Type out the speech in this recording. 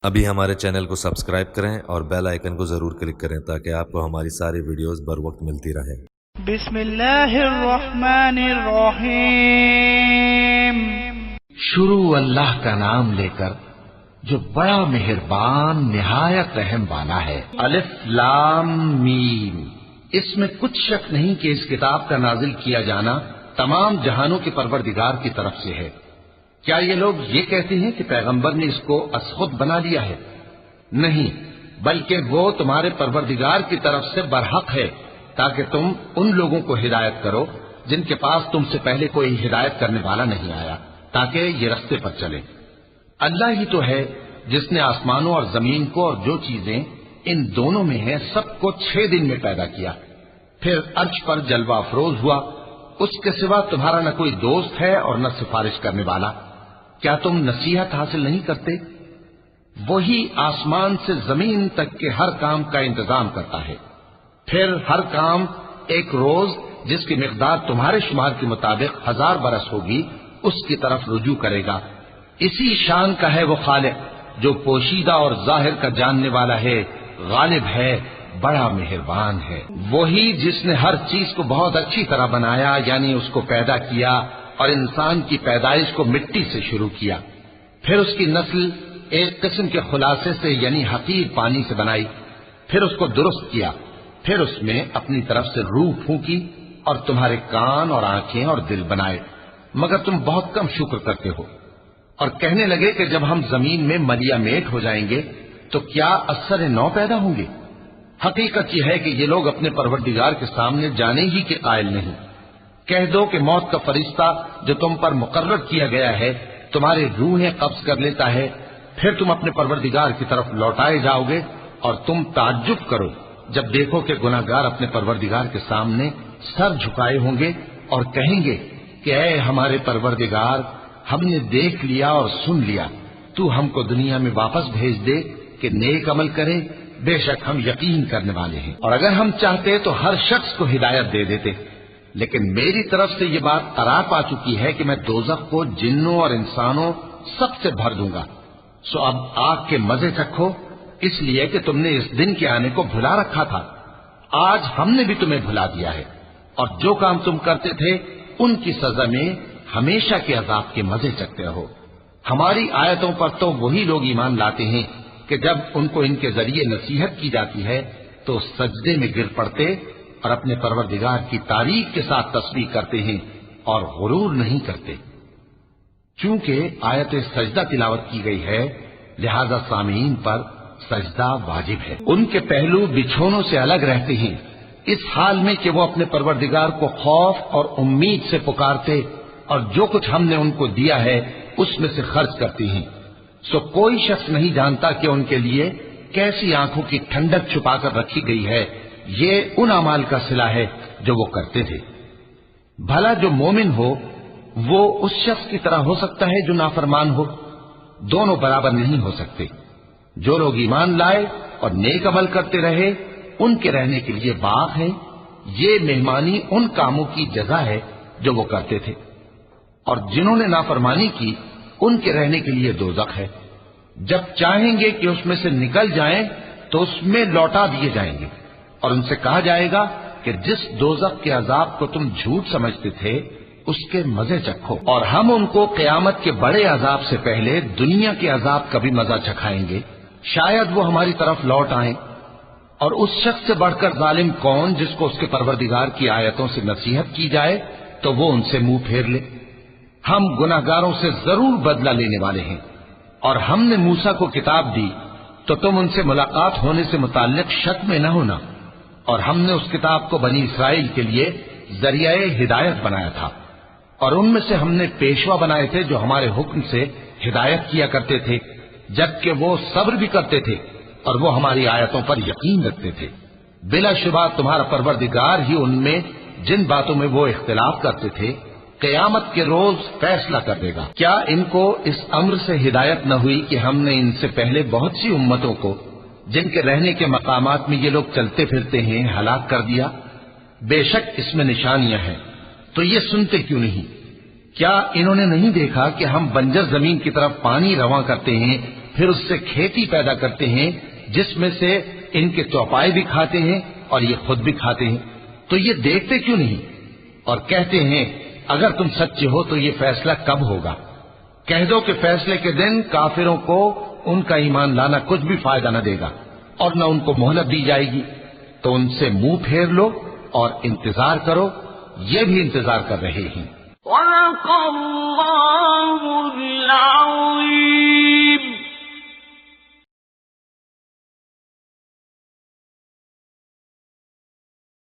अभी हमारे चैनल को सब्सक्राइब करें और बेल आइकन को जरूर क्लिक करें ताकि आपको हमारी सारी वीडियोस बर वक्त मिलती रहे। बिस्मिल्लाहिर्रहमानिर्रहीम। शुरू अल्लाह का नाम लेकर जो बड़ा मेहरबान निहायत रहम वाला है। अलिफ लाम मीम। इसमें कुछ शक नहीं कि इस किताब का नाजिल किया जाना तमाम जहानों के परवरदिगार की तरफ से है। क्या ये लोग ये कहते हैं कि पैगंबर ने इसको असखुद बना लिया है? नहीं, बल्कि वो तुम्हारे परवरदिगार की तरफ से बरहक है ताकि तुम उन लोगों को हिदायत करो जिनके पास तुमसे पहले कोई हिदायत करने वाला नहीं आया, ताकि ये रास्ते पर चले। अल्लाह ही तो है जिसने आसमानों और जमीन को और जो चीजें इन दोनों में है सबको 6 दिन में पैदा किया, फिर अर्श पर जलवा अफरोज हुआ। उसके सिवा तुम्हारा न कोई दोस्त है और न सिफारिश करने वाला। क्या तुम नसीहत हासिल नहीं करते? वही आसमान से जमीन तक के हर काम का इंतजाम करता है, फिर हर काम एक रोज जिसकी मिकदार तुम्हारे शुमार के मुताबिक 1000 बरस होगी उसकी तरफ रुजू करेगा। इसी शान का है वो खालिक जो पोशीदा और जाहिर का जानने वाला है, गालिब है, बड़ा मेहरबान है। वही जिसने हर चीज को बहुत अच्छी तरह बनाया, यानी उसको पैदा किया और इंसान की पैदाइश को मिट्टी से शुरू किया, फिर उसकी नस्ल एक किस्म के खुलासे से यानी हकीर पानी से बनाई, फिर उसको दुरुस्त किया, फिर उसमें अपनी तरफ से रूह फूंकी और तुम्हारे कान और आंखें और दिल बनाए, मगर तुम बहुत कम शुक्र करते हो। और कहने लगे कि जब हम जमीन में मलिया मेट हो जाएंगे तो क्या असर नौ पैदा होंगे। हकीकत यह है कि ये लोग अपने परवरदिगार के सामने जाने ही के कायल नहीं। कह दो कि मौत का फरिश्ता जो तुम पर मुकर्रर किया गया है तुम्हारी रूहें कब्ज कर लेता है, फिर तुम अपने परवरदिगार की तरफ लौटाए जाओगे और तुम ताज्जुब करो जब देखो कि गुनाहगार अपने परवरदिगार के सामने सर झुकाए होंगे और कहेंगे कि ऐ हमारे परवरदिगार, हमने देख लिया और सुन लिया, तू हमको दुनिया में वापस भेज दे कि नेक अमल करें, बेशक हम यकीन करने वाले हैं। और अगर हम चाहते तो हर शख्स को हिदायत दे देते, लेकिन मेरी तरफ से ये बात करार पा चुकी है कि मैं दोज़ख को जिन्नों और इंसानों सबसे भर दूंगा। सो अब आग के मजे चखो, इसलिए कि तुमने इस दिन के आने को भुला रखा था। आज हमने भी तुम्हें भुला दिया है और जो काम तुम करते थे उनकी सजा में हमेशा के अजाब के मजे चखते रहो। हमारी आयतों पर तो वही लोग ईमान लाते हैं कि जब उनको इनके जरिए नसीहत की जाती है तो सजदे में गिर पड़ते और अपने परवरदिगार की तारीफ के साथ तस्बीह करते हैं और गुरूर नहीं करते। चूंकि आयत सजदा तिलावत की गई है, लिहाजा सामीन पर सजदा वाजिब है। उनके पहलू बिछोनों से अलग रहते हैं, इस हाल में कि वो अपने परवरदिगार को खौफ और उम्मीद से पुकारते और जो कुछ हमने उनको दिया है उसमें से खर्च करते हैं। सो कोई शख्स नहीं जानता कि उनके लिए कैसी आंखों की ठंडक छुपाकर रखी गई है। ये उन अमाल का सिला है जो वो करते थे। भला जो मोमिन हो वो उस शख्स की तरह हो सकता है जो नाफरमान हो? दोनों बराबर नहीं हो सकते। जो लोग ईमान लाए और नेक अमल करते रहे उनके रहने के लिए बाग है। ये मेहमानी उन कामों की जजा है जो वो करते थे, और जिन्होंने नाफरमानी की उनके रहने के लिए दोज़ख है। जब चाहेंगे कि उसमें से निकल जाएं तो उसमें लौटा दिए जाएंगे और उनसे कहा जाएगा कि जिस दोज़ख के अजाब को तुम झूठ समझते थे उसके मजे चखो, और हम उनको क़यामत के बड़े अजाब से पहले दुनिया के अजाब का भी मजा चखाएंगे। शायद वो हमारी तरफ लौट आए। और उस शख्स से बढ़कर जालिम कौन जिसको उसके परवरदिगार की आयतों से नसीहत की जाए तो वो उनसे मुंह फेर ले। हम गुनाहगारों से जरूर बदला लेने वाले हैं। और हमने मूसा को किताब दी तो तुम उनसे मुलाकात होने से मुताल्लिक शक में न होना। और हमने उस किताब को बनी इसराइल के लिए जरियाए हिदायत बनाया था, और उनमें से हमने पेशवा बनाए थे जो हमारे हुक्म से हिदायत किया करते थे, जबकि वो सब्र भी करते थे और वो हमारी आयतों पर यकीन रखते थे। बिलाशुबा तुम्हारा परवरदिगार ही उनमें जिन बातों में वो इख्तिलाफ करते थे क़यामत के रोज फैसला कर देगा। क्या इनको इस अम्र से हिदायत न हुई कि हमने इनसे पहले बहुत सी उम्मतों को जिनके रहने के मकामात में ये लोग चलते फिरते हैं हलाक कर दिया? बेशक इसमें निशानियां हैं, तो ये सुनते क्यों नहीं? क्या इन्होंने नहीं देखा कि हम बंजर जमीन की तरफ पानी रवां करते हैं پھر اس سے کھیتی پیدا کرتے ہیں جس میں سے ان کے چوپائے بھی کھاتے ہیں اور یہ خود بھی کھاتے ہیں، تو یہ دیکھتے کیوں نہیں؟ اور کہتے ہیں اگر تم سچے ہو تو یہ فیصلہ کب ہوگا؟ کہہ دو کہ فیصلے کے دن کافروں کو ان کا ایمان لانا کچھ بھی فائدہ نہ دے گا اور نہ ان کو مہلت دی جائے گی، تو ان سے منہ پھیر لو اور انتظار کرو، یہ بھی انتظار کر رہے ہیں۔ وَلَقَ اللَّهُ